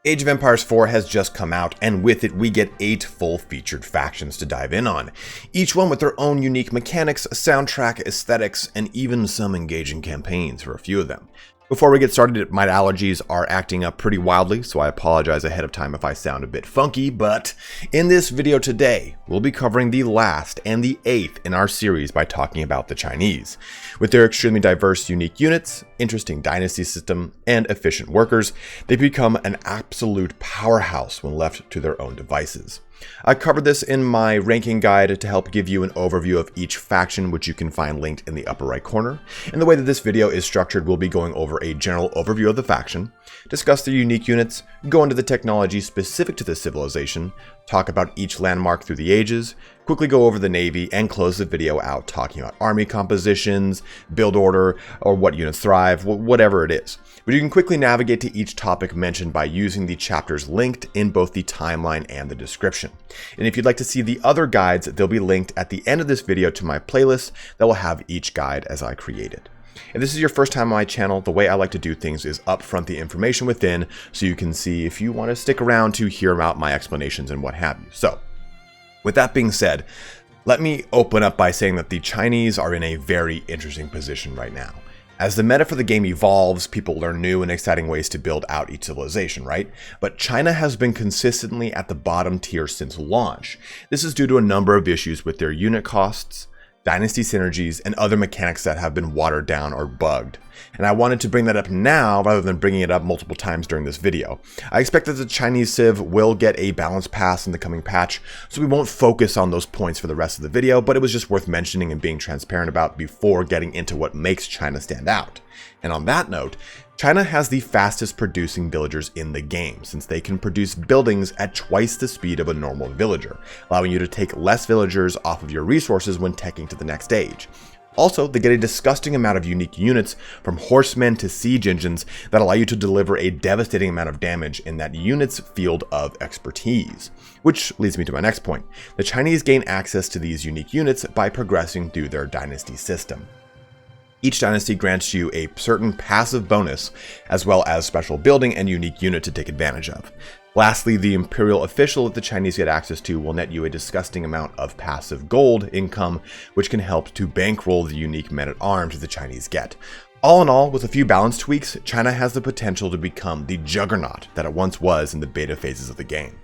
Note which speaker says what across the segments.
Speaker 1: Age of Empires 4 has just come out, and with it we get 8 full-featured factions to dive in on, each one with their own unique mechanics, soundtrack, aesthetics, and even some engaging campaigns for a few of them. Before we get started, my allergies are acting up pretty wildly, so I apologize ahead of time if I sound a bit funky, but in this video today, we'll be covering the last and the 8th in our series by talking about the Chinese. With their extremely diverse, unique units, interesting dynasty system, and efficient workers, they become an absolute powerhouse when left to their own devices. I covered this in my ranking guide to help give you an overview of each faction, which you can find linked in the upper right corner. And the way that this video is structured, we'll be going over a general overview of the faction, discuss their unique units, go into the technology specific to this civilization, talk about each landmark through the ages, quickly go over the navy, and close the video out talking about army compositions, build order, or what units thrive, whatever it is. But you can quickly navigate to each topic mentioned by using the chapters linked in both the timeline and the description. And if you'd like to see the other guides, they'll be linked at the end of this video to my playlist that will have each guide as I created. If this is your first time on my channel, the way I like to do things is upfront the information within so you can see if you want to stick around to hear about my explanations and what have you. So, with that being said, let me open up by saying that the Chinese are in a very interesting position right now. As the meta for the game evolves, people learn new and exciting ways to build out each civilization, right? But China has been consistently at the bottom tier since launch. This is due to a number of issues with their unit costs, dynasty synergies, and other mechanics that have been watered down or bugged. And I wanted to bring that up now rather than bringing it up multiple times during this video. I expect that the Chinese Civ will get a balance pass in the coming patch, so we won't focus on those points for the rest of the video, but it was just worth mentioning and being transparent about before getting into what makes China stand out. And on that note, China has the fastest producing villagers in the game, since they can produce buildings at twice the speed of a normal villager, allowing you to take less villagers off of your resources when teching to the next stage. Also, they get a disgusting amount of unique units, from horsemen to siege engines, that allow you to deliver a devastating amount of damage in that unit's field of expertise. Which leads me to my next point. The Chinese gain access to these unique units by progressing through their dynasty system. Each dynasty grants you a certain passive bonus, as well as special building and unique unit to take advantage of. Lastly, the imperial official that the Chinese get access to will net you a disgusting amount of passive gold income, which can help to bankroll the unique men-at-arms the Chinese get. All in all, with a few balance tweaks, China has the potential to become the juggernaut that it once was in the beta phases of the game.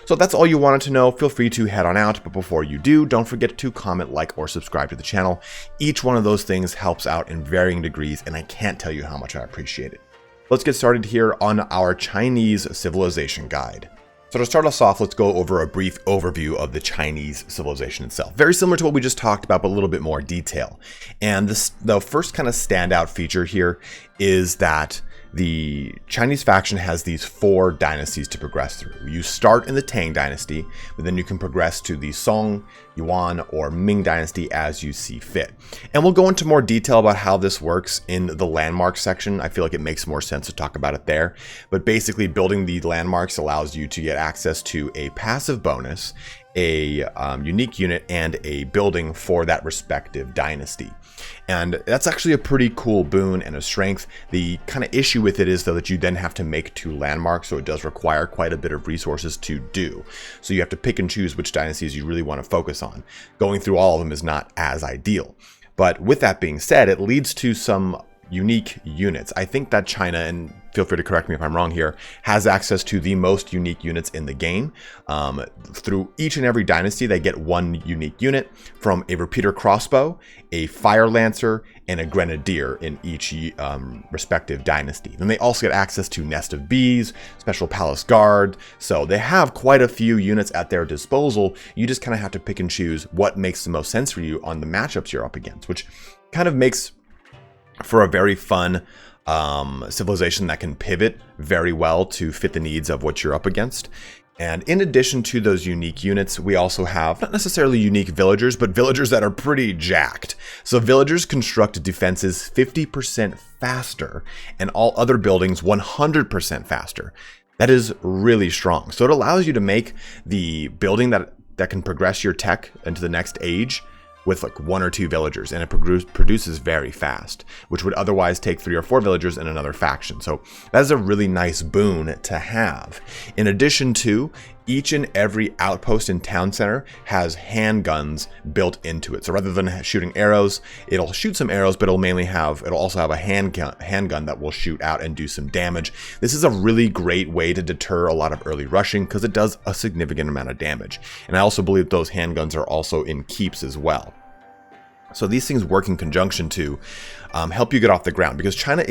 Speaker 1: So if that's all you wanted to know, feel free to head on out, but before you do, don't forget to comment, like, or subscribe to the channel. Each one of those things helps out in varying degrees, and I can't tell you how much I appreciate it. Let's get started here on our Chinese civilization guide. So to start us off, let's go over a brief overview of the Chinese civilization itself. Very similar to what we just talked about, but a little bit more detail. And the first kind of standout feature here is that the Chinese faction has these 4 dynasties to progress through. You start in the Tang dynasty, but then you can progress to the Song, Yuan, or Ming dynasty as you see fit. And we'll go into more detail about how this works in the landmark section. I feel like it makes more sense to talk about it there. But basically, building the landmarks allows you to get access to a passive bonus, a unique unit, and a building for that respective dynasty. And that's actually a pretty cool boon and a strength. The kind of issue with it is, though, that you then have to make 2 landmarks, so it does require quite a bit of resources to do. So you have to pick and choose which dynasties you really want to focus on. Going through all of them is not as ideal. But with that being said, it leads to some unique units. I think that China, and feel free to correct me if I'm wrong here, has access to the most unique units in the game. Through each and every dynasty, they get 1 unique unit, from a repeater crossbow, a fire lancer, and a grenadier in each respective dynasty. Then they also get access to nest of bees, special palace guard, so they have quite a few units at their disposal. You just kind of have to pick and choose what makes the most sense for you on the matchups you're up against, which kind of makes for a very fun civilization that can pivot very well to fit the needs of what you're up against. And in addition to those unique units, we also have not necessarily unique villagers, but villagers that are pretty jacked. So villagers construct defenses 50% faster and all other buildings 100% faster. That is really strong. So it allows you to make the building that can progress your tech into the next age with like 1 or 2 villagers, and it produces very fast, which would otherwise take 3 or 4 villagers in another faction. So that is a really nice boon to have. In addition to, each and every outpost in town center has handguns built into it. So rather than shooting arrows, it'll shoot some arrows, but it'll also have a handgun that will shoot out and do some damage. This is a really great way to deter a lot of early rushing because it does a significant amount of damage. And I also believe those handguns are also in keeps as well. So these things work in conjunction to help you get off the ground, because China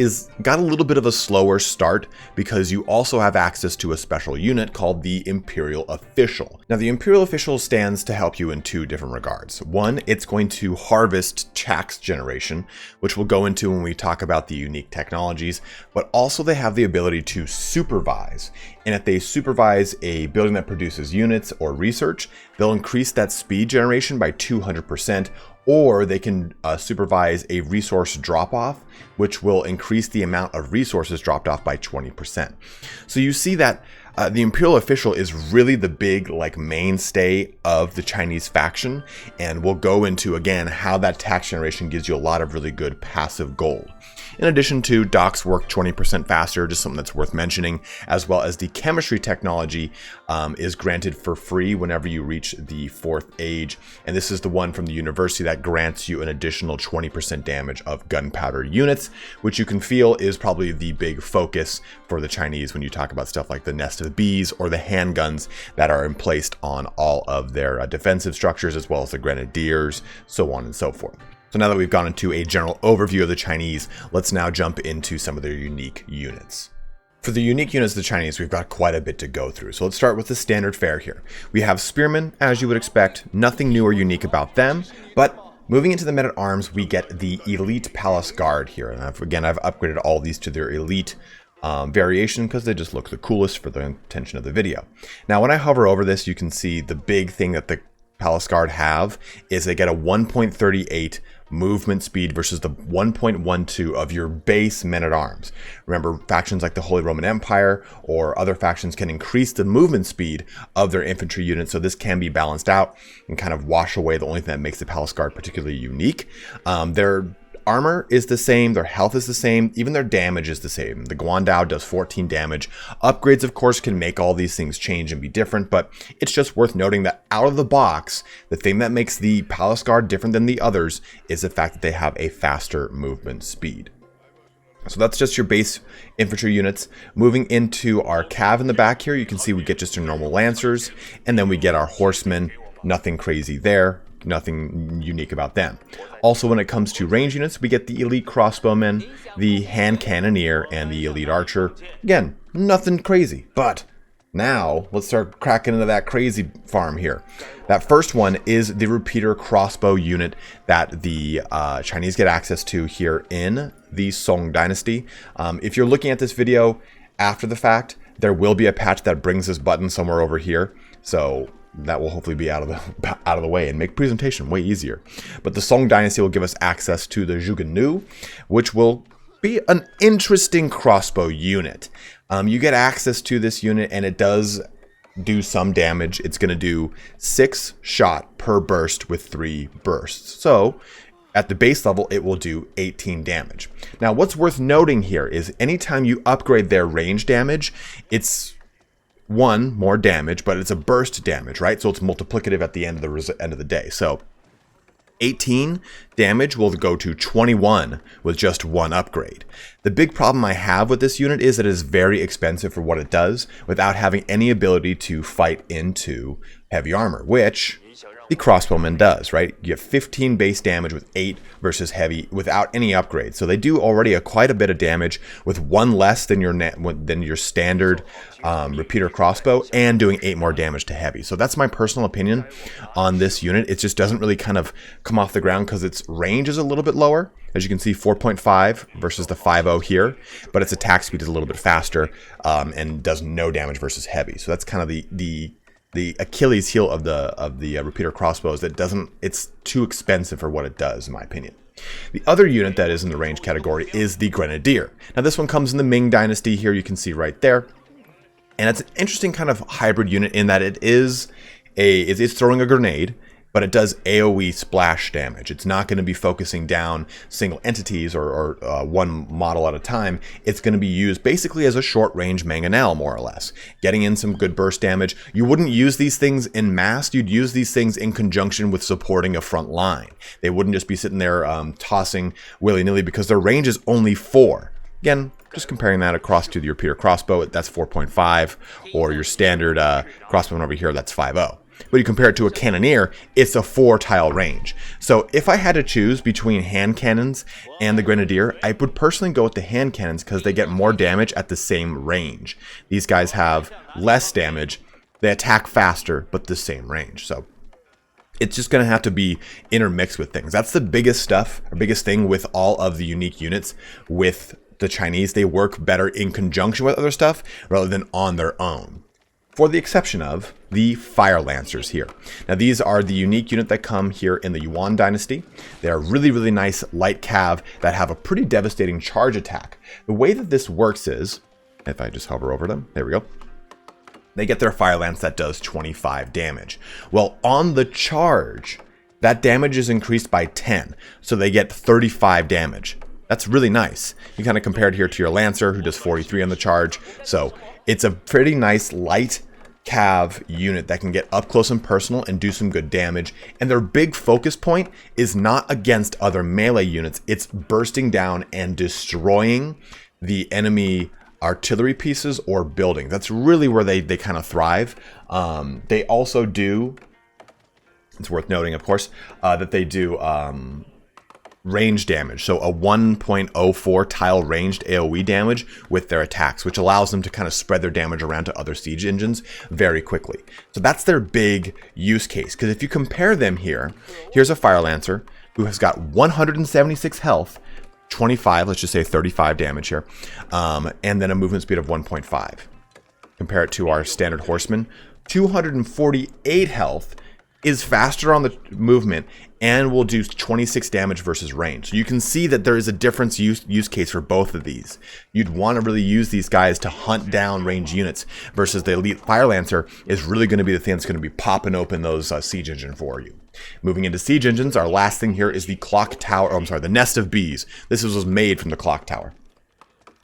Speaker 1: got a little bit of a slower start because you also have access to a special unit called the Imperial Official. Now, the Imperial Official stands to help you in 2 different regards. One, it's going to harvest tax generation, which we'll go into when we talk about the unique technologies, but also they have the ability to supervise. And if they supervise a building that produces units or research, they'll increase that speed generation by 200%, or they can supervise a resource drop-off, which will increase the amount of resources dropped off by 20%. So you see that the Imperial Official is really the big mainstay of the Chinese faction, and we'll go into again how that tax generation gives you a lot of really good passive gold. In addition to docks work 20% faster, just something that's worth mentioning, as well as the chemistry technology is granted for free whenever you reach the 4th age. And this is the one from the university that grants you an additional 20% damage of gunpowder units, which you can feel is probably the big focus for the Chinese when you talk about stuff like the nest of bees or the handguns that are placed on all of their defensive structures, as well as the Grenadiers, so on and so forth. So now that we've gone into a general overview of the Chinese, let's now jump into some of their unique units. For the unique units of the Chinese, we've got quite a bit to go through. So let's start with the standard fare here. We have spearmen, as you would expect, nothing new or unique about them, but moving into the men-at-arms, we get the elite palace guard here. And I've upgraded all these to their elite variation because they just look the coolest for the intention of the video. Now, when I hover over this, you can see the big thing that the Palace Guard have is they get a 1.38 movement speed versus the 1.12 of your base men-at-arms. Remember, factions like the Holy Roman Empire or other factions can increase the movement speed of their infantry units, so this can be balanced out and kind of wash away the only thing that makes the Palace Guard particularly unique. Their armor is the same, their health is the same, even their damage is the same. The Guandao does 14 damage. Upgrades, of course, can make all these things change and be different, but it's just worth noting that out of the box, the thing that makes the Palace Guard different than the others is the fact that they have a faster movement speed. So that's just your base infantry units. Moving into our cav in the back here, you can see we get just our normal lancers, and then we get our horsemen. Nothing crazy there. Nothing unique about them. Also, when it comes to range units, we get the elite crossbowmen, the hand cannoneer, and the elite archer. Again, nothing crazy, but now let's start cracking into that crazy farm here. That first one is the repeater crossbow unit that the Chinese get access to here in the Song Dynasty. If you're looking at this video after the fact, there will be a patch that brings this button somewhere over here. So that will hopefully be out of the way and make presentation way easier. But the Song Dynasty will give us access to the Zhuge Nu, which will be an interesting crossbow unit. You get access to this unit and it does do some damage. It's going to do 6 shot per burst with 3 bursts. So at the base level, it will do 18 damage. Now, what's worth noting here is anytime you upgrade their range damage, it's more damage, but it's a burst damage, right? So it's multiplicative at the end of the day. So 18 damage will go to 21 with just 1 upgrade. The big problem I have with this unit is that it is very expensive for what it does without having any ability to fight into heavy armor, which the crossbowman does, right? You have 15 base damage with 8 versus heavy without any upgrade. So they do already quite a bit of damage with 1 less than your standard repeater crossbow and doing 8 more damage to heavy. So that's my personal opinion on this unit. It just doesn't really kind of come off the ground because its range is a little bit lower. As you can see, 4.5 versus the 5.0 here, but its attack speed is a little bit faster and does no damage versus heavy. So that's kind of the Achilles heel of the repeater crossbows. It's too expensive for what it does, in my opinion. The other unit that is in the range category is the Grenadier. Now this one comes in the Ming Dynasty here, you can see right there. And it's an interesting kind of hybrid unit in that it's throwing a grenade, but it does AoE splash damage. It's not going to be focusing down single entities or one model at a time. It's going to be used basically as a short-range mangonel, more or less, getting in some good burst damage. You wouldn't use these things in mass. You'd use these things in conjunction with supporting a front line. They wouldn't just be sitting there tossing willy-nilly because their range is only 4. Again, just comparing that across to your repeater crossbow, that's 4.5, or your standard crossbow over here, that's 5.0. But you compare it to a cannoneer, it's a 4-tile range. So if I had to choose between hand cannons and the Grenadier, I would personally go with the hand cannons because they get more damage at the same range. These guys have less damage, they attack faster, but the same range. So it's just going to have to be intermixed with things. That's the biggest stuff, or biggest thing with all of the unique units with the Chinese. They work better in conjunction with other stuff rather than on their own. For the exception of the Fire Lancers here. Now these are the unique unit that come here in the Yuan Dynasty. They're really, really nice light cav that have a pretty devastating charge attack. The way that this works is, if I just hover over them, there we go. They get their Fire Lance that does 25 damage. Well, on the charge, that damage is increased by 10, so they get 35 damage. That's really nice. You kind of compare it here to your Lancer, who does 43 on the charge. So it's a pretty nice light cav unit that can get up close and personal and do some good damage. And their big focus point is not against other melee units. It's bursting down and destroying the enemy artillery pieces or buildings. That's really where they kind of thrive. They also do, it's worth noting, of course, that they do range damage, so a 1.04 tile ranged AoE damage with their attacks, which allows them to kind of spread their damage around to other siege engines very quickly. So that's their big use case, because if you compare them here, here's a Fire Lancer who has got 176 health, 25, let's just say 35 damage here, and then a movement speed of 1.5. Compare it to our standard Horseman, 248 health, is faster on the movement and will do 26 damage versus range. So you can see that there is a difference use case for both of these. You'd want to really use these guys to hunt down range units versus the Elite Fire Lancer is really going to be the thing that's going to be popping open those siege engine for you. Moving into siege engines, our last thing here is the clock tower, oh, I'm sorry, the nest of bees. This was made from the clock tower.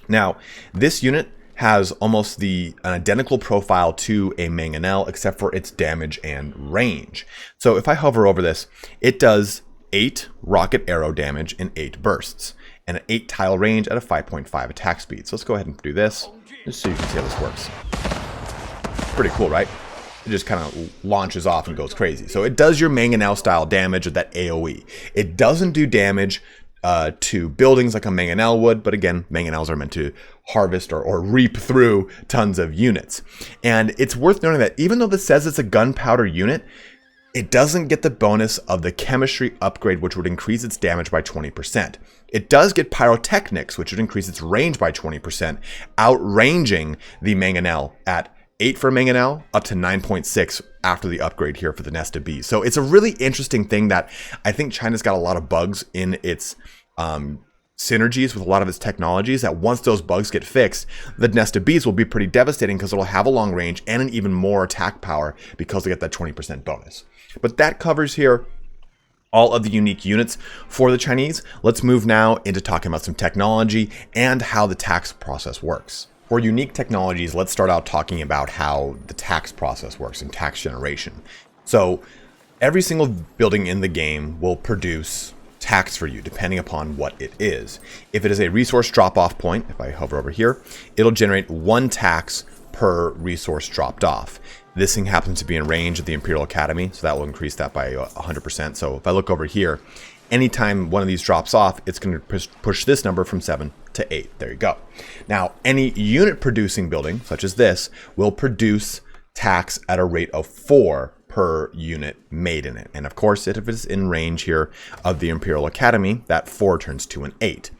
Speaker 1: Now, this unit has almost an identical profile to a mangonel, except for its damage and range. So if I hover over this, it does 8 rocket arrow damage in 8 bursts, and an 8 tile range at a 5.5 attack speed. So let's go ahead and do this, just so you can see how this works. Pretty cool, right? It just kind of launches off and goes crazy. So it does your mangonel style damage at that AoE. It doesn't do damage to buildings like a mangonel would, but again, mangonels are meant to harvest or reap through tons of units. And it's worth noting that even though this says it's a gunpowder unit, it doesn't get the bonus of the chemistry upgrade, which would increase its damage by 20%. It does get pyrotechnics, which would increase its range by 20%, outranging the mangonel at 8 for mangonel, up to 9.6 after the upgrade here for the nest of bees. So it's a really interesting thing that I think China's got a lot of bugs in its synergies with a lot of its technologies, that once those bugs get fixed, the nest of bees will be pretty devastating because it'll have a long range and an even more attack power because they get that 20% bonus. But that covers here all of the unique units for the Chinese. Let's move now into talking about some technology and how the tax process works. For unique technologies, let's start out talking about how the tax process works and tax generation. So every single building in the game will produce tax for you depending upon what it is. If it is a resource drop-off point, if I hover over here, it'll generate 1 tax per resource dropped off. This thing happens to be in range of the Imperial Academy, so that will increase that by 100%. So if I look over here, anytime one of these drops off, it's going to push this number from 7 to 8. There you go. Now, any unit producing building, such as this, will produce tax at a rate of 4 per unit made in it. And of course, if it's in range here of the Imperial Academy, that 4 turns to an 8.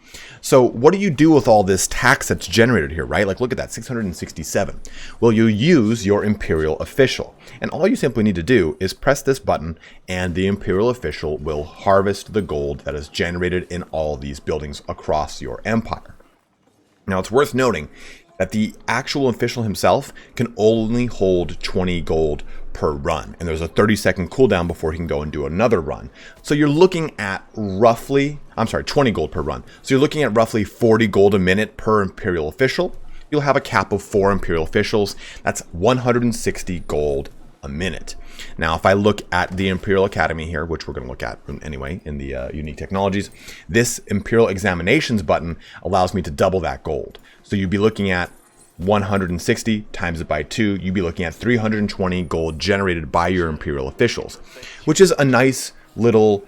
Speaker 1: So what do you do with all this tax that's generated here, right? Like, look at that, 667. Well, you use your Imperial Official. And all you simply need to do is press this button, and the Imperial Official will harvest the gold that is generated in all these buildings across your empire. Now, it's worth noting, that the actual official himself can only hold 20 gold per run, and there's a 30-second cooldown before he can go and do another run. So you're looking at roughly, 20 gold per run. So you're looking at roughly 40 gold a minute per Imperial official. You'll have a cap of 4 Imperial officials. That's 160 gold a minute. Now, if I look at the Imperial Academy here, which we're going to look at anyway in the unique technologies, this Imperial Examinations button allows me to double that gold. So you'd be looking at 160 times it by 2, you'd be looking at 320 gold generated by your Imperial officials, which is a nice little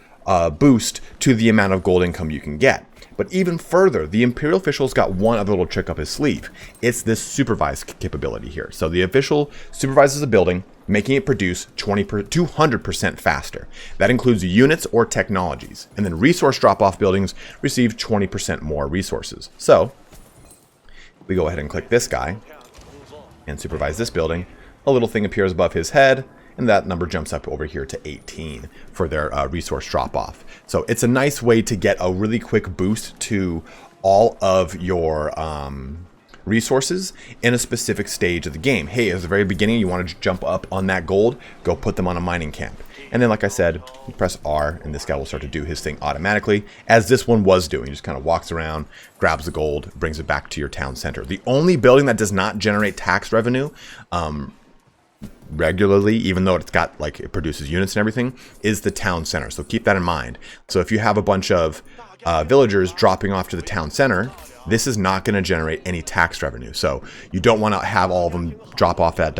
Speaker 1: boost to the amount of gold income you can get. But even further, the Imperial official's got one other little trick up his sleeve. It's this supervise capability here. So the official supervises a building, making it produce 200% faster. That includes units or technologies. And then resource drop-off buildings receive 20% more resources. So we go ahead and click this guy and supervise this building. A little thing appears above his head, and that number jumps up over here to 18 for their resource drop-off. So it's a nice way to get a really quick boost to all of your resources in a specific stage of the game. Hey, at the very beginning, you want to jump up on that gold, go put them on a mining camp. And then, like I said, you press R, and this guy will start to do his thing automatically, as this one was doing. He just kind of walks around, grabs the gold, brings it back to your town center. The only building that does not generate tax revenue regularly, even though it's got, like, it produces units and everything, is the town center. So keep that in mind. So if you have a bunch of villagers dropping off to the town center, this is not going to generate any tax revenue. So you don't want to have all of them drop off at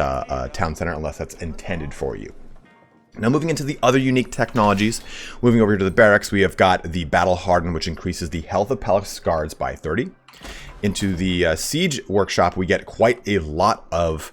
Speaker 1: town center unless that's intended for you. Now, moving into the other unique technologies, moving over here to the barracks, we have got the Battle Harden, which increases the health of palace guards by 30. Into the Siege Workshop, we get quite a lot of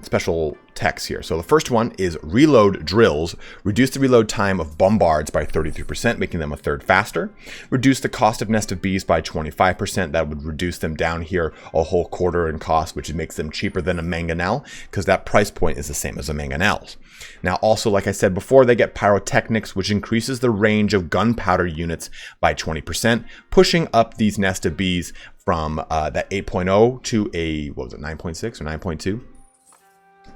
Speaker 1: special techs here. So the first one is reload drills. Reduce the reload time of bombards by 33%, making them a third faster. Reduce the cost of nested bees by 25%. That would reduce them down here a whole quarter in cost, which makes them cheaper than a mangonel, because that price point is the same as a mangonels. Now, also, like I said before, they get pyrotechnics, which increases the range of gunpowder units by 20%, pushing up these nested bees from that 8.0 to a, what was it, 9.6 or 9.2?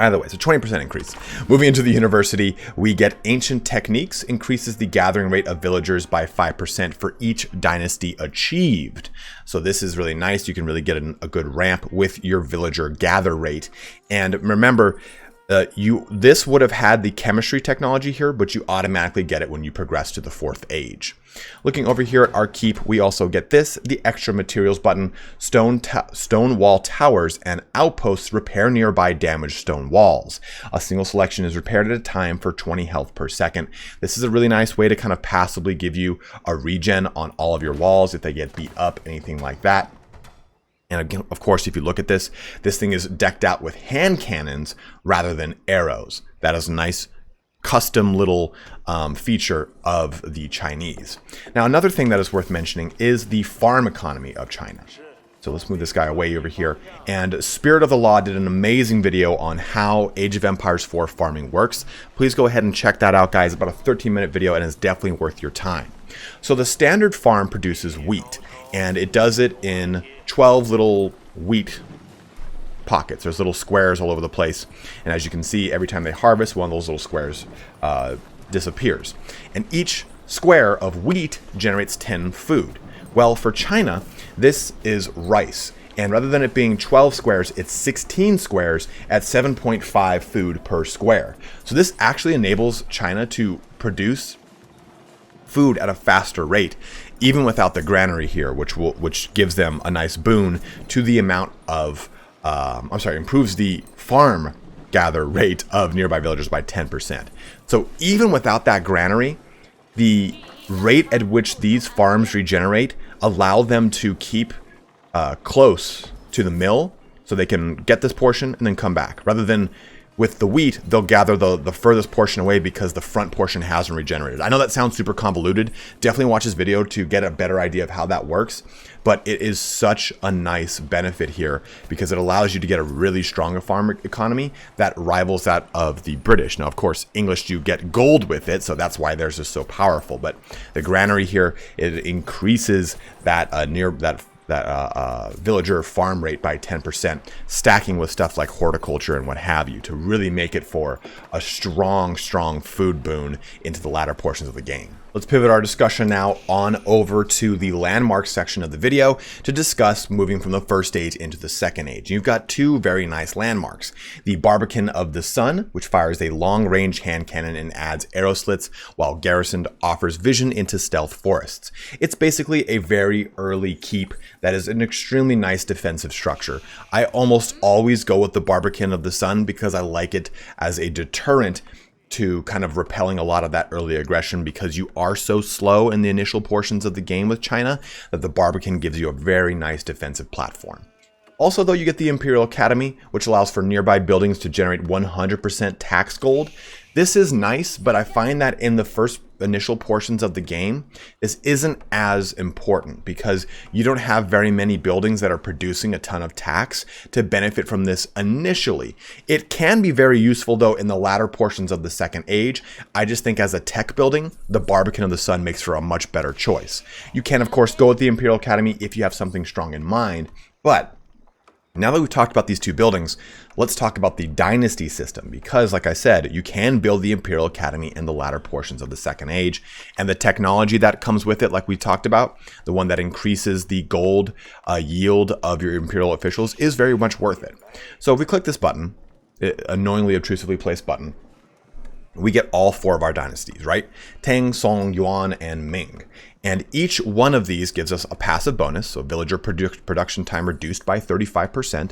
Speaker 1: Either way, so 20% increase. Moving into the university, we get ancient techniques, increases the gathering rate of villagers by 5% for each dynasty achieved. So this is really nice. You can really get a good ramp with your villager gather rate. And remember, this would have had the chemistry technology here, but you automatically get it when you progress to the 4th age. Looking over here at our keep, we also get this, the extra materials button, stone wall towers and outposts repair nearby damaged stone walls. A single selection is repaired at a time for 20 health per second. This is a really nice way to kind of passively give you a regen on all of your walls if they get beat up, anything like that. And again, of course, if you look at this thing is decked out with hand cannons rather than arrows. That is a nice custom little feature of the Chinese. Now, another thing that is worth mentioning is the farm economy of China. So let's move this guy away over here. And Spirit of the Law did an amazing video on how Age of Empires 4 farming works. Please go ahead and check that out, guys. About a 13-minute video, and it's definitely worth your time. So the standard farm produces wheat, and it does it in 12 little wheat pockets. There's little squares all over the place, and as you can see, every time they harvest, one of those little squares disappears, and each square of wheat generates 10 food. Well, for China, this is rice, and rather than it being 12 squares, it's 16 squares at 7.5 food per square. So this actually enables China to produce food at a faster rate, even without the granary here, which gives them a nice boon to the amount of improves the farm gather rate of nearby villagers by 10%. So even without that granary, the rate at which these farms regenerate allow them to keep close to the mill so they can get this portion and then come back. Rather than with the wheat, they'll gather the furthest portion away because the front portion hasn't regenerated. I know that sounds super convoluted. Definitely watch this video to get a better idea of how that works. But it is such a nice benefit here because it allows you to get a really strong farm economy that rivals that of the British. Now, of course, English do get gold with it, so that's why theirs is so powerful. But the granary here, it increases that villager farm rate by 10%, stacking with stuff like horticulture and what have you to really make it for a strong food boon into the latter portions of the game. Let's pivot our discussion now on over to the landmark section of the video to discuss moving from the first age into the second age. You've got two very nice landmarks. The Barbican of the Sun, which fires a long-range hand cannon and adds arrow slits, while Garrisoned offers vision into stealth forests. It's basically a very early keep that is an extremely nice defensive structure. I almost always go with the Barbican of the Sun because I like it as a deterrent to kind of repelling a lot of that early aggression, because you are so slow in the initial portions of the game with China that the Barbican gives you a very nice defensive platform. Also, though, you get the Imperial Academy, which allows for nearby buildings to generate 100% tax gold. This is nice, but I find that in the first initial portions of the game, this isn't as important because you don't have very many buildings that are producing a ton of tax to benefit from this initially. It can be very useful, though, in the latter portions of the second age. I just think as a tech building, the Barbican of the Sun makes for a much better choice. You can, of course, go with the Imperial Academy if you have something strong in mind, but now that we've talked about these two buildings, let's talk about the Dynasty system, because like I said, you can build the Imperial Academy in the latter portions of the second age, and the technology that comes with it, like we talked about, the one that increases the gold yield of your Imperial officials, is very much worth it. So if we click this button, annoyingly obtrusively placed button, we get all four of our dynasties, right? Tang, Song, Yuan, and Ming. And each one of these gives us a passive bonus, so villager production time reduced by 35%,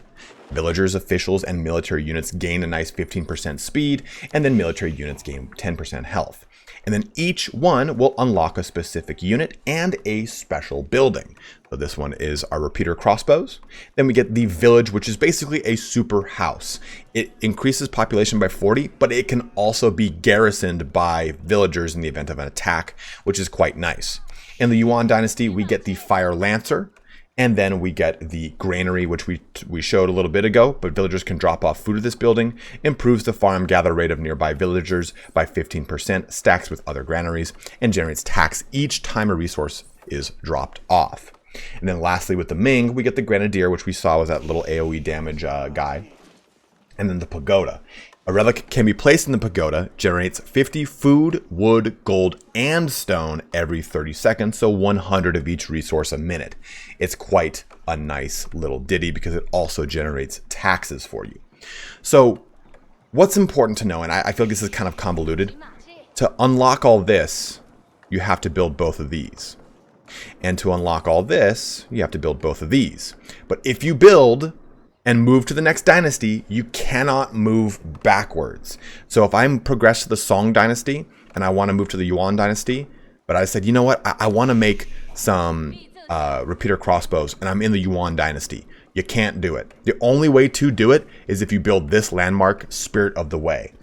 Speaker 1: villagers, officials, and military units gain a nice 15% speed, and then military units gain 10% health. And then each one will unlock a specific unit and a special building. So this one is our repeater crossbows. Then we get the village, which is basically a super house. It increases population by 40, but it can also be garrisoned by villagers in the event of an attack, which is quite nice. In the Yuan dynasty, we get the Fire Lancer, and then we get the Granary, which we showed a little bit ago, but villagers can drop off food at this building, improves the farm gather rate of nearby villagers by 15%, stacks with other granaries, and generates tax each time a resource is dropped off. And then lastly, with the Ming, we get the Grenadier, which we saw was that little AoE damage guy, and then the Pagoda. A relic can be placed in the pagoda, generates 50 food, wood, gold, and stone every 30 seconds, so 100 of each resource a minute. It's quite a nice little ditty because it also generates taxes for you. So what's important to know, and I feel like this is kind of convoluted, to unlock all this, you have to build both of these. And to unlock all this, you have to build both of these. But if you build and move to the next dynasty, you cannot move backwards. So if I'm progressed to the Song dynasty and I want to move to the Yuan dynasty, but I said, you know what, I want to make some repeater crossbows and I'm in the Yuan dynasty, you can't do it. The only way to do it is if you build this landmark, Spirit of the Way.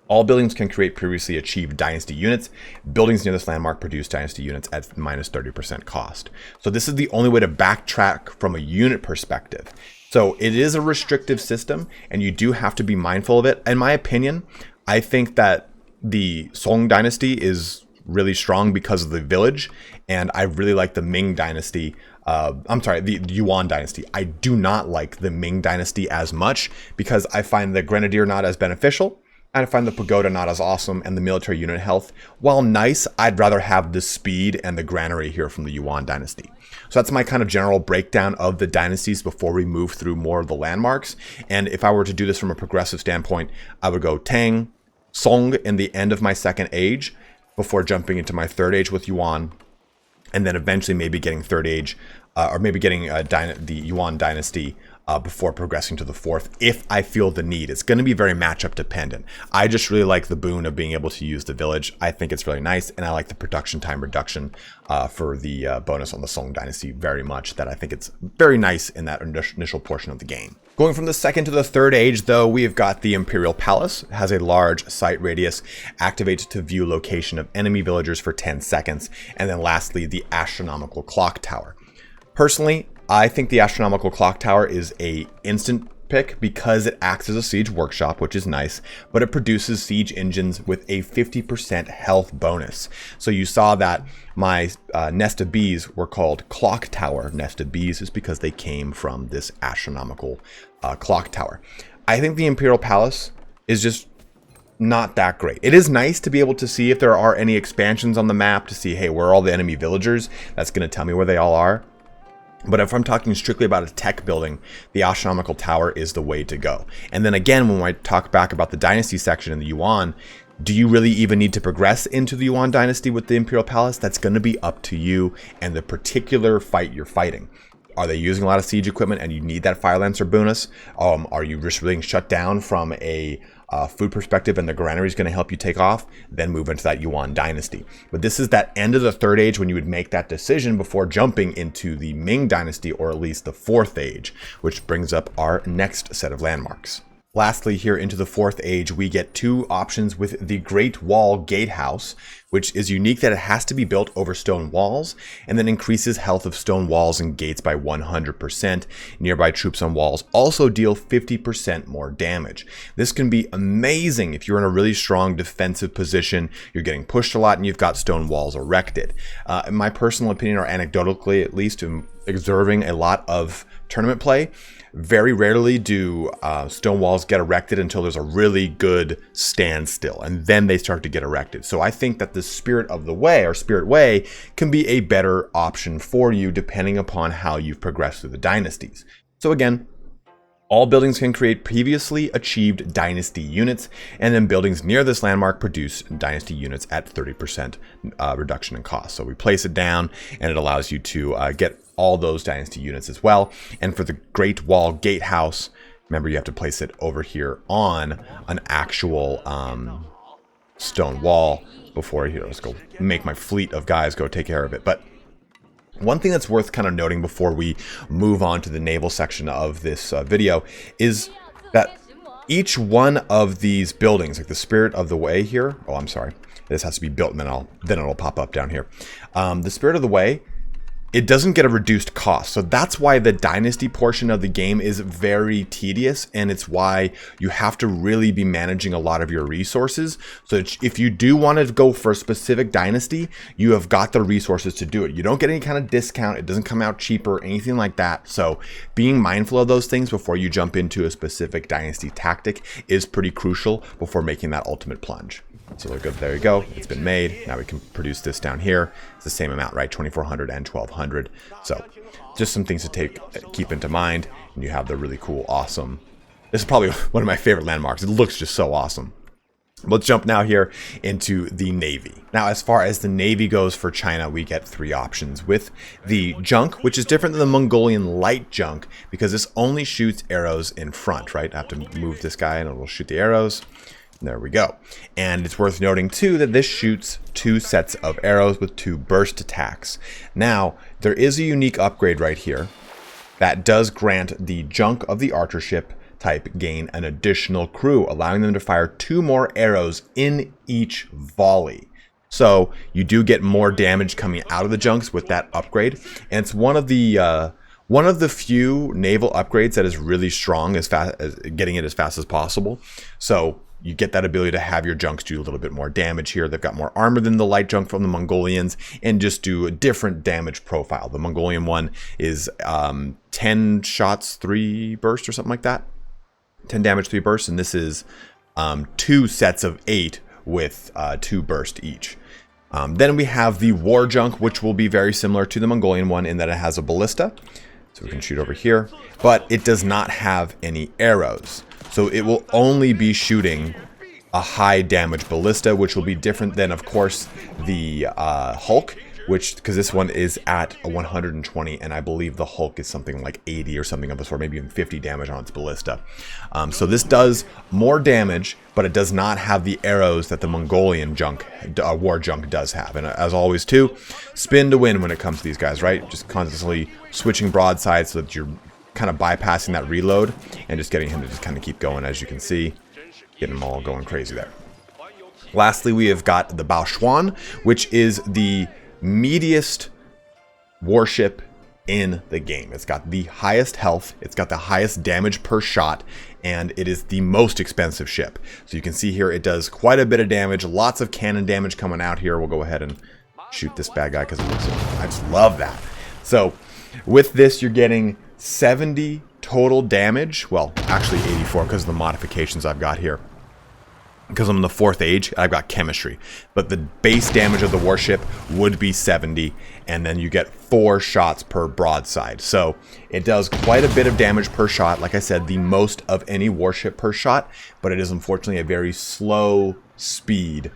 Speaker 1: All buildings can create previously achieved dynasty units. Buildings near this landmark produce dynasty units at minus 30% cost. So this is the only way to backtrack from a unit perspective. So it is a restrictive system, and you do have to be mindful of it. In my opinion, I think that the Song dynasty is really strong because of the village, and I really like the Ming dynasty. The Yuan dynasty. I do not like the Ming dynasty as much because I find the Grenadier not as beneficial. I find the pagoda not as awesome, and the military unit health, while nice, I'd rather have the speed and the granary here from the Yuan dynasty. So that's my kind of general breakdown of the dynasties before we move through more of the landmarks. And if I were to do this from a progressive standpoint, I would go Tang, Song in the end of my second age before jumping into my third age with Yuan, and then eventually maybe getting third age, or maybe getting the Yuan dynasty before progressing to the fourth, if I feel the need. It's going to be very matchup dependent. I just really like the boon of being able to use the village. I think it's really nice, and I like the production time reduction for the bonus on the Song dynasty very much. That I think it's very nice in that initial portion of the game. Going from the second to the third age, though, we've got the Imperial Palace. It has a large sight radius, activates to view location of enemy villagers for 10 seconds, and then lastly, the Astronomical Clock Tower. Personally, I think the Astronomical Clock Tower is a instant pick because it acts as a siege workshop, which is nice, but it produces siege engines with a 50% health bonus. So you saw that my nest of bees were called clock tower nest of bees is because they came from this astronomical clock tower. I think the Imperial Palace is just not that great. It is nice to be able to see if there are any expansions on the map to see, hey, where are all the enemy villagers? That's going to tell me where they all are. But if I'm talking strictly about a tech building, the astronomical tower is the way to go. And then again, when I talk back about the dynasty section in the Yuan, do you really even need to progress into the Yuan dynasty with the Imperial Palace? That's going to be up to you and the particular fight you're fighting. Are they using a lot of siege equipment and you need that Fire Lancer bonus? Are you just being shut down from a food perspective and the Grenadiers is going to help you take off? Then move into that Yuan dynasty. But this is that end of the third age when you would make that decision before jumping into the Ming dynasty, or at least the fourth age, which brings up our next set of landmarks. Lastly, here into the fourth age, we get two options with the Great Wall Gatehouse, which is unique that it has to be built over stone walls and then increases health of stone walls and gates by 100%. Nearby troops on walls also deal 50% more damage. This can be amazing if you're in a really strong defensive position, you're getting pushed a lot, and you've got stone walls erected. In my personal opinion, or anecdotally at least, observing a lot of tournament play, very rarely do stone walls get erected until there's a really good standstill, and then they start to get erected. So I think that the Spirit of the Way, or Spirit Way, can be a better option for you depending upon how you've progressed through the dynasties. So again, all buildings can create previously achieved dynasty units, and then buildings near this landmark produce dynasty units at 30% reduction in cost. So we place it down, and it allows you to get all those dynasty units as well. And for the Great Wall Gatehouse, remember you have to place it over here on an actual stone wall before, here, let's go make my fleet of guys go take care of it. But one thing that's worth kind of noting before we move on to the naval section of this video is that each one of these buildings, like the Spirit of the Way here, oh, I'm sorry, this has to be built and then it'll pop up down here. The Spirit of the Way, it doesn't get a reduced cost. So that's why the dynasty portion of the game is very tedious, and it's why you have to really be managing a lot of your resources. So if you do want to go for a specific dynasty, you have got the resources to do it. You don't get any kind of discount. It doesn't come out cheaper, anything like that. So being mindful of those things before you jump into a specific dynasty tactic is pretty crucial before making that ultimate plunge. So look good, there you go, it's been made. Now we can produce this down here. It's the same amount, right? 2,400 and 1,200. So just some things to keep into mind. And you have the really cool, awesome, this is probably one of my favorite landmarks. It looks just so awesome. Let's jump now here into the Navy. Now, as far as the Navy goes for China, we get three options with the junk, which is different than the Mongolian light junk because this only shoots arrows in front, right? I have to move this guy and it will shoot the arrows. There we go. And it's worth noting too that this shoots two sets of arrows with two burst attacks. Now, there is a unique upgrade right here that does grant the junk of the archer ship type gain an additional crew, allowing them to fire 2 more arrows in each volley. So you do get more damage coming out of the junks with that upgrade, and it's one of the few naval upgrades that is really strong, as fast as getting it as fast as possible. So you get that ability to have your junks do a little bit more damage here. They've got more armor than the light junk from the Mongolians and just do a different damage profile. The Mongolian one is 10 shots, 3 bursts or something like that. 10 damage, 3 bursts, and this is 2 sets of 8 with 2 bursts each. Then we have the war junk, which will be very similar to the Mongolian one in that it has a ballista. So we can shoot over here, but it does not have any arrows. So it will only be shooting a high damage ballista, which will be different than, of course, the Hulk, because this one is at a 120, and I believe the Hulk is something like 80 or something of the sort, maybe even 50 damage on its ballista. So this does more damage, but it does not have the arrows that the Mongolian junk, war junk does have. And as always too, spin to win when it comes to these guys, right? Just constantly switching broadsides so that you're kind of bypassing that reload and just getting him to just kind of keep going, as you can see, getting them all going crazy there. Lastly, we have got the Bao Xuan, which is the meatiest warship in the game. It's got the highest health, it's got the highest damage per shot, and it is the most expensive ship. So you can see here it does quite a bit of damage, lots of cannon damage coming out here. We'll go ahead and shoot this bad guy because I just love that. So with this, you're getting 70 total damage. Well, actually 84 because of the modifications I've got here. Because I'm in the 4th age, I've got chemistry. But the base damage of the warship would be 70, and then you get 4 shots per broadside. So it does quite a bit of damage per shot. Like I said, the most of any warship per shot, but it is unfortunately a very slow speed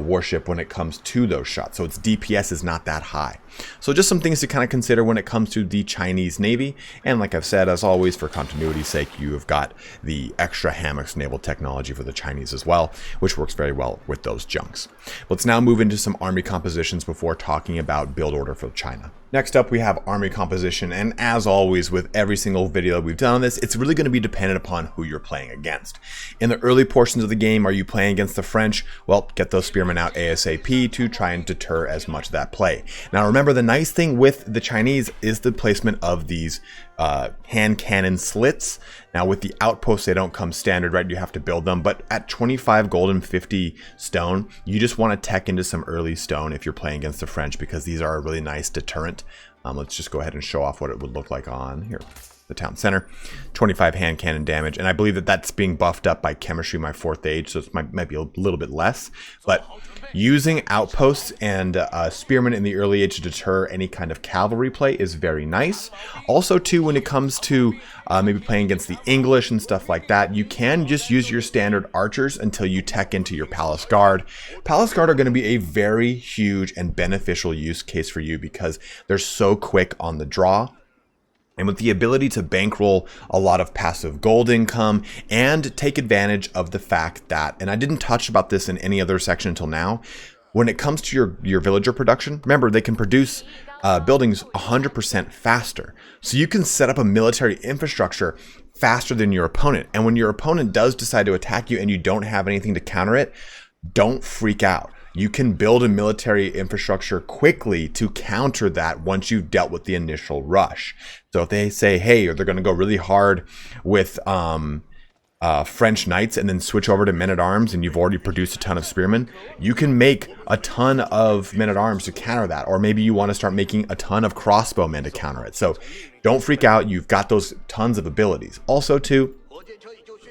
Speaker 1: warship when it comes to those shots. So its DPS is not that high. So just some things to kind of consider when it comes to the Chinese Navy. And like I've said, as always, for continuity's sake, you have got the extra hammocks naval technology for the Chinese as well, which works very well with those junks. Let's now move into some army compositions before talking about build order for China. Next up, we have army composition, and as always with every single video that we've done on this, it's really going to be dependent upon who you're playing against. In the early portions of the game, are you playing against the French? Well, get those spearmen out ASAP to try and deter as much of that play. Now remember, the nice thing with the Chinese is the placement of these hand cannon slits. Now with the outposts, they don't come standard, right? You have to build them, but at 25 gold and 50 stone, you just want to tech into some early stone if you're playing against the French, because these are a really nice deterrent. Let's just go ahead and show off what it would look like on here. The town center, 25 hand cannon damage, and I believe that that's being buffed up by chemistry, my 4th age, so it might be a little bit less. But using outposts and spearmen in the early age to deter any kind of cavalry play is very nice. Also, too, when it comes to maybe playing against the English and stuff like that, you can just use your standard archers until you tech into your Palace Guard. Palace Guard are going to be a very huge and beneficial use case for you because they're so quick on the draw. And with the ability to bankroll a lot of passive gold income and take advantage of the fact that, and I didn't touch about this in any other section until now, when it comes to your villager production, remember they can produce buildings 100% faster. So you can set up a military infrastructure faster than your opponent. And when your opponent does decide to attack you and you don't have anything to counter it, don't freak out. You can build a military infrastructure quickly to counter that once you've dealt with the initial rush. So if they say, hey, or they're going to go really hard with French knights and then switch over to men-at-arms and you've already produced a ton of spearmen, you can make a ton of men-at-arms to counter that. Or maybe you want to start making a ton of crossbowmen to counter it. So don't freak out. You've got those tons of abilities. Also, too,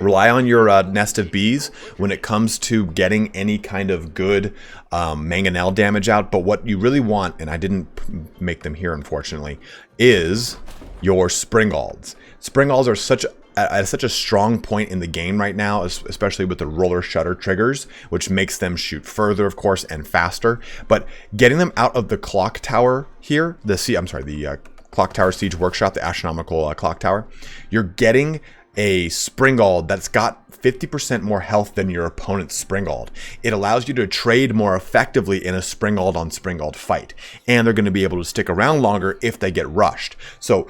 Speaker 1: rely on your nest of bees when it comes to getting any kind of good mangonel damage out. But what you really want, and I didn't make them here unfortunately, is your springalds. Springalds are at such a strong point in the game right now, especially with the roller shutter triggers, which makes them shoot further, of course, and faster. But getting them out of the clock tower here, the clock tower siege workshop, the astronomical clock tower, you're getting a springald that's got 50% more health than your opponent's springald. It allows you to trade more effectively in a springald on springald fight, and they're going to be able to stick around longer if they get rushed. So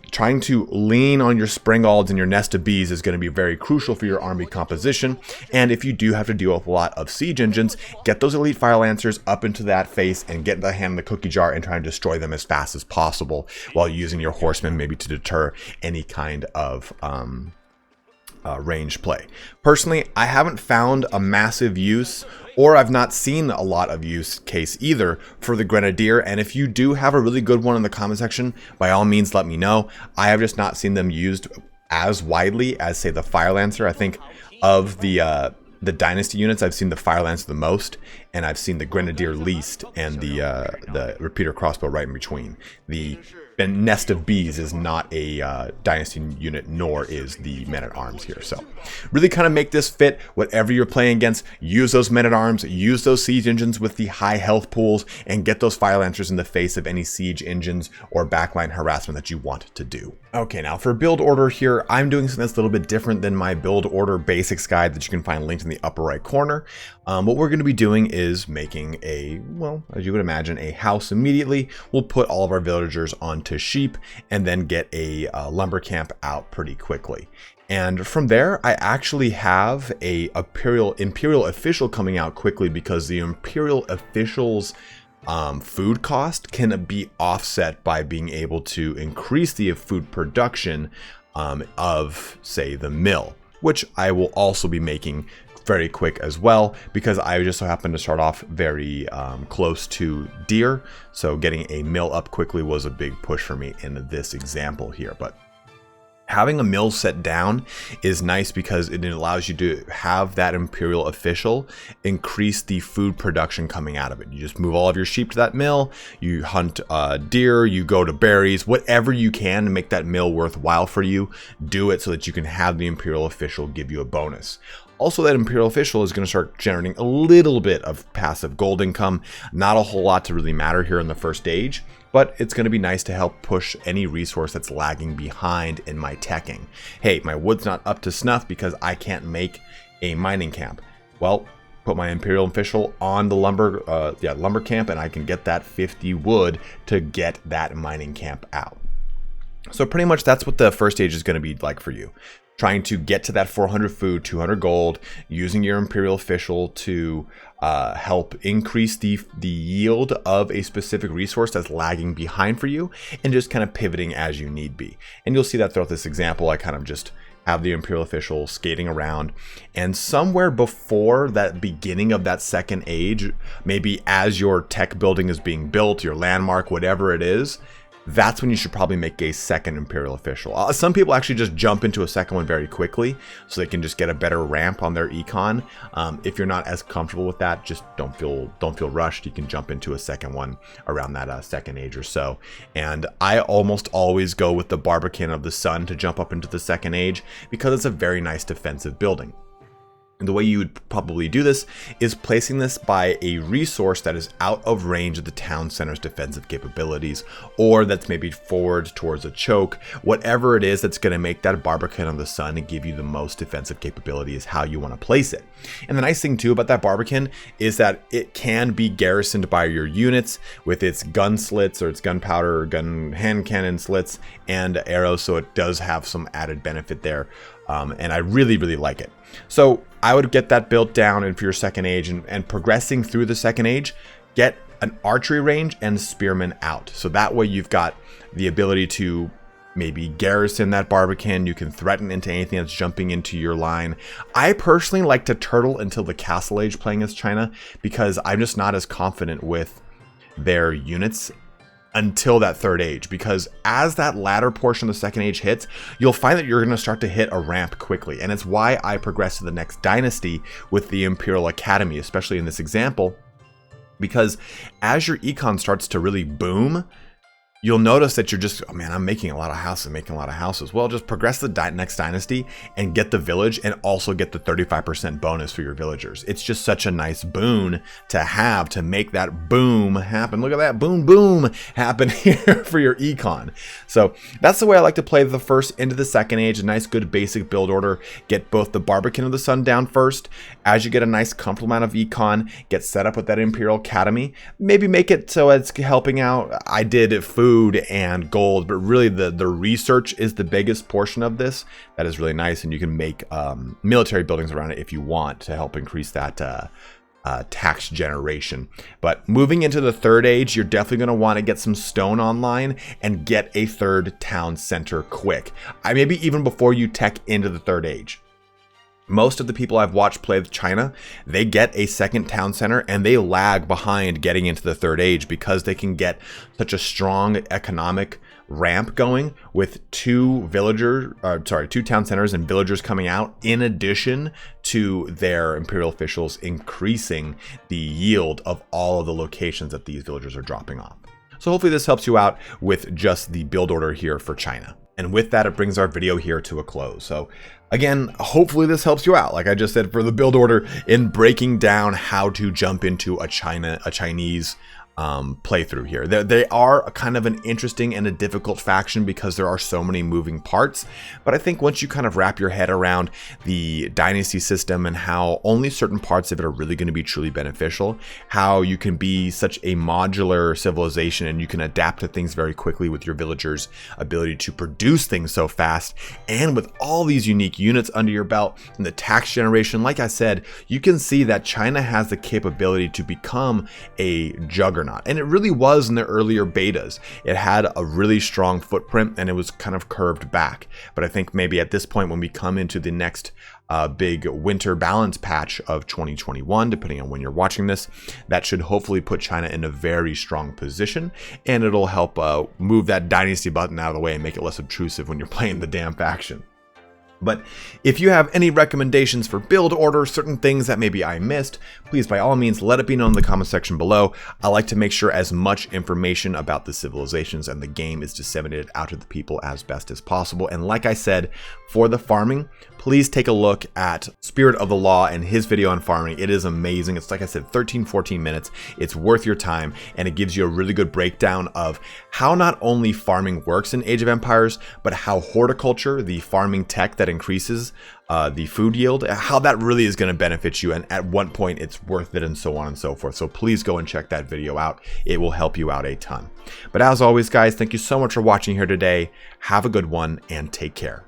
Speaker 1: trying to lean on your springalds and your nest of bees is going to be very crucial for your army composition. And if you do have to deal with a lot of siege engines, get those elite fire lancers up into that face and get the hand in the cookie jar and try and destroy them as fast as possible while using your horsemen maybe to deter any kind of range play. Personally, I haven't found a massive use, or I've not seen a lot of use case either for the Grenadier. And if you do have a really good one in the comment section, by all means let me know. I have just not seen them used as widely as, say, the Fire Lancer. I think of the Dynasty units, I've seen the Fire Lancer the most, and I've seen the Grenadier least, and the repeater crossbow right in between. The nest of bees is not a Dynasty unit, nor is the men-at-arms here. So really kind of make this fit whatever you're playing against. Use those men-at-arms, use those siege engines with the high health pools, and get those fire lancers in the face of any siege engines or backline harassment that you want to do. Okay, now for build order here, I'm doing something that's a little bit different than my build order basics guide that you can find linked in the upper right corner. What we're going to be doing is making a, well, as you would imagine, a house immediately. We'll put all of our villagers onto sheep and then get a lumber camp out pretty quickly. And from there, I actually have a imperial official coming out quickly because the imperial officials food cost can be offset by being able to increase the food production of, say, the mill, which I will also be making very quick as well, because I just so happen to start off very close to deer. So getting a mill up quickly was a big push for me in this example here. But having a mill set down is nice because it allows you to have that imperial official increase the food production coming out of it. You just move all of your sheep to that mill, you hunt deer, you go to berries, whatever you can to make that mill worthwhile for you, do it so that you can have the imperial official give you a bonus. Also, that imperial official is going to start generating a little bit of passive gold income. Not a whole lot to really matter here in the first stage, but it's going to be nice to help push any resource that's lagging behind in my teching. Hey, my wood's not up to snuff because I can't make a mining camp. Well, put my imperial official on the lumber camp, and I can get that 50 wood to get that mining camp out. So pretty much that's what the first stage is going to be like for you. Trying to get to that 400 food, 200 gold, using your imperial official to help increase the yield of a specific resource that's lagging behind for you, and just kind of pivoting as you need be. And you'll see that throughout this example, I kind of just have the imperial official skating around, and somewhere before that beginning of that second age, maybe as your tech building is being built, your landmark, whatever it is, that's when you should probably make a second imperial official. Some people actually just jump into a second one very quickly so they can just get a better ramp on their econ. If you're not as comfortable with that, just don't feel rushed. You can jump into a second one around that second age or so. And I almost always go with the Barbican of the Sun to jump up into the second age because it's a very nice defensive building. And the way you would probably do this is placing this by a resource that is out of range of the town center's defensive capabilities, or that's maybe forward towards a choke. Whatever it is that's going to make that Barbican of the Sun and give you the most defensive capability is how you want to place it. And the nice thing too about that Barbican is that it can be garrisoned by your units with its gun slits or its gunpowder or gun hand cannon slits and arrows, so it does have some added benefit there. And I really, really like it. So I would get that built down and for your second age, and progressing through the second age, get an archery range and spearmen out. So that way you've got the ability to maybe garrison that Barbican. You can threaten into anything that's jumping into your line. I personally like to turtle until the Castle Age playing as China, because I'm just not as confident with their units until that third age, because as that latter portion of the second age hits, you'll find that you're going to start to hit a ramp quickly. And it's why I progress to the next dynasty with the Imperial Academy, especially in this example, because as your econ starts to really boom, you'll notice that you're just, oh man, I'm making a lot of houses, Well, just progress to the next dynasty and get the village, and also get the 35% bonus for your villagers. It's just such a nice boon to have, to make that boom happen. Look at that boom happen here for your econ. So that's the way I like to play the first into the second age. A nice good basic build order. Get both the Barbican of the Sun down first. As you get a nice comfortable amount of econ, get set up with that Imperial Academy. Maybe make it so it's helping out. I did food and gold, but really the research is the biggest portion of this. That is really nice, and you can make military buildings around it if you want to help increase that tax generation. But moving into the third age, you're definitely going to want to get some stone online and get a third town center quick. Maybe even before you tech into the third age. Most of the people I've watched play with China, they get a second town center and they lag behind getting into the third age, because they can get such a strong economic ramp going with two town centers and villagers coming out, in addition to their imperial officials increasing the yield of all of the locations that these villagers are dropping off. So hopefully this helps you out with just the build order here for China. And with that, it brings our video here to a close. So again, hopefully this helps you out, like I just said, for the build order in breaking down how to jump into a Chinese playthrough here. They are kind of an interesting and a difficult faction because there are so many moving parts, but I think once you kind of wrap your head around the dynasty system and how only certain parts of it are really going to be truly beneficial, how you can be such a modular civilization and you can adapt to things very quickly with your villagers' ability to produce things so fast, and with all these unique units under your belt and the tax generation, like I said, you can see that China has the capability to become a juggernaut. juggernaut. And it really was in the earlier betas. It had a really strong footprint and it was kind of curved back. But I think maybe at this point when we come into the next big winter balance patch of 2021, depending on when you're watching this, that should hopefully put China in a very strong position, and it'll help move that dynasty button out of the way and make it less obtrusive when you're playing the damn faction. But if you have any recommendations for build order, certain things that maybe I missed, please by all means let it be known in the comment section below. I like to make sure as much information about the civilizations and the game is disseminated out to the people as best as possible. And like I said, for the farming, please take a look at Spirit of the Law and his video on farming. It is amazing. It's like I said, 13-14 minutes. It's worth your time, and it gives you a really good breakdown of how not only farming works in Age of Empires, but how horticulture, the farming tech that increases the food yield, how that really is going to benefit you, and at what point it's worth it, and so on and so forth. So please go and check that video out. It will help you out a ton. But as always, guys, thank you so much for watching here today. Have a good one and take care.